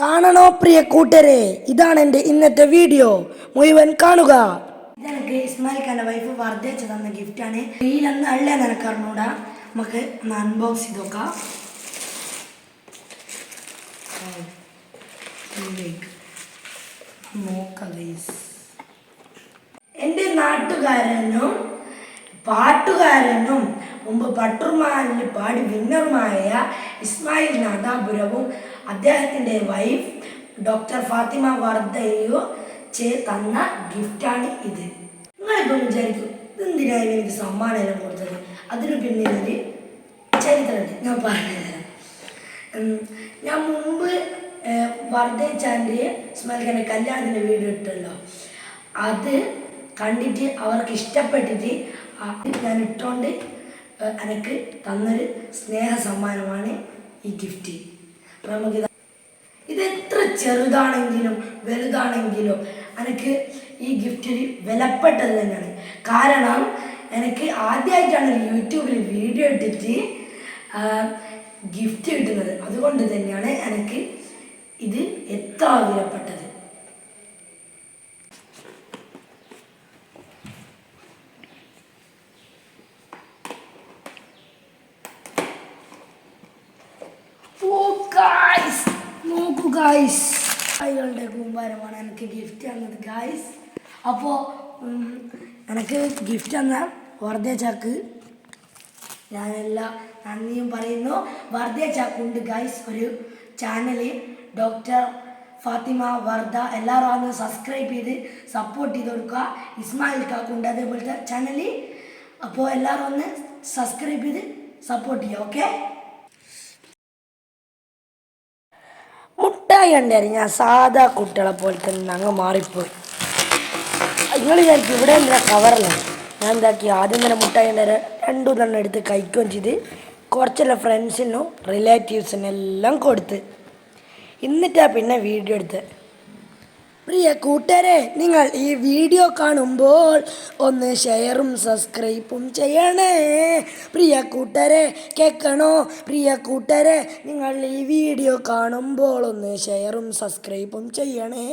കാണണോ പ്രിയ കൂട്ടരെ, ഇതാണ് എൻ്റെ ഇന്നത്തെ വീഡിയോ, മുഴുവൻ കാണുക. ഇതെനിക്ക് ഇസ്മായിൽ ഖാൻ്റെ വൈഫ് വർദ്ധേച്ച് തന്ന ഗിഫ്റ്റാണ്. ഇതിലൊന്നും അല്ലേ നിനക്ക് അറിഞ്ഞൂടാ. നമുക്ക് ഒന്ന് അൺബോക്സ് ചെയ്ത് നോക്കാം. എൻ്റെ നാട്ടുകാരനും പാട്ടുകാരനും മുമ്പ് പട്ടുർമാനിൽ പാടി വിന്നറുമായ ഇസ്മായിൽ നാദാപുരവും അദ്ദേഹത്തിൻ്റെ വൈഫ് ഡോക്ടർ ഫാത്തിമ വർദ്ധയോ തന്ന ഗിഫ്റ്റാണ് ഇത്. നിങ്ങളിപ്പം വിചാരിക്കും ഇതെന്തിനായി എനിക്ക് സമ്മാനം കൊടുത്തത്? അതിന് പിന്നിലൊരു ചരിത്രമുണ്ട്, ഞാൻ പറഞ്ഞുതരാം. ഞാൻ മുമ്പ് വർദ്ധേച്ചാൻ്റെ ഇസ്മായിൽ ഖാൻ്റെ കല്യാണത്തിൻ്റെ വീഡിയോ ഇട്ടല്ലോ, അത് കണ്ടിട്ട് അവർക്ക് ഇഷ്ടപ്പെട്ടിട്ട് ഞാൻ ഇട്ടുകൊണ്ട് എനിക്ക് തന്നൊരു സ്നേഹ സമ്മാനമാണ് ഈ ഗിഫ്റ്റ്. അപ്പം നമുക്ക് ഇത് എത്ര ചെറുതാണെങ്കിലും വലുതാണെങ്കിലും എനിക്ക് ഈ ഗിഫ്റ്റിൽ വിലപ്പെട്ടത് തന്നെയാണ്. കാരണം എനിക്ക് ആദ്യമായിട്ടാണ് യൂട്യൂബിൽ വീഡിയോ ഇട്ടിട്ട് ഗിഫ്റ്റ് കിട്ടുന്നത്. അതുകൊണ്ട് തന്നെയാണ് എനിക്ക് ഇത് എത്ര വിലപ്പെട്ടത്. നോക്കൂ ഗായ്സ്, കൈകളുടെ കൂമ്പാരമാണ് എനിക്ക് ഗിഫ്റ്റ് തന്നത് ഗായ്സ്. അപ്പോൾ എനിക്ക് ഗിഫ്റ്റ് തന്ന വർദ്ധേച്ചാക്ക് ഞാനെല്ലാം നന്ദിയും പറയുന്നു. വർദ്ധേച്ചാക്കുണ്ട് ഗായ്സ് ഒരു ചാനൽ, ഡോക്ടർ ഫാത്തിമ വർദ്ധ. എല്ലാവരും ഒന്ന് സബ്സ്ക്രൈബ് ചെയ്ത് സപ്പോർട്ട് ചെയ്ത് കൊടുക്കുക. ഇസ്മായിൽ കാക്കുണ്ട് അതേപോലത്തെ ചാനൽ. അപ്പോൾ എല്ലാവരും ഒന്ന് സബ്സ്ക്രൈബ് ചെയ്ത് സപ്പോർട്ട് ചെയ്യുക. ഓക്കെ, മുട്ടായി കണ്ടായിരുന്നു ഞാൻ സാധാ കുട്ടികളെ പോലെ തന്നെ അങ്ങ് മാറിപ്പോയി. നിങ്ങൾ വിചാരിക്കും ഇവിടെ എന്താ കവറിലാണ്. ഞാൻ എന്താക്കി, ആദ്യം തന്നെ മുട്ടായി ഉണ്ടായിരുന്നു രണ്ടു തന്നെ എടുത്ത് കഴിക്കുകയും ചെയ്ത് കുറച്ചെല്ലാം ഫ്രണ്ട്സിനും റിലേറ്റീവ്സിനും എല്ലാം കൊടുത്ത്, എന്നിട്ടാണ് പിന്നെ വീഡിയോ എടുത്ത്. പ്രിയ കൂട്ടരെ, നിങ്ങൾ ഈ വീഡിയോ കാണുമ്പോൾ ഒന്ന് ഷെയറും സബ്സ്ക്രൈബും ചെയ്യണേ. പ്രിയ കൂട്ടരെ കേൾക്കണോ? പ്രിയ കൂട്ടരെ, നിങ്ങൾ ഈ വീഡിയോ കാണുമ്പോൾ ഒന്ന് ഷെയറും സബ്സ്ക്രൈബും ചെയ്യണേ.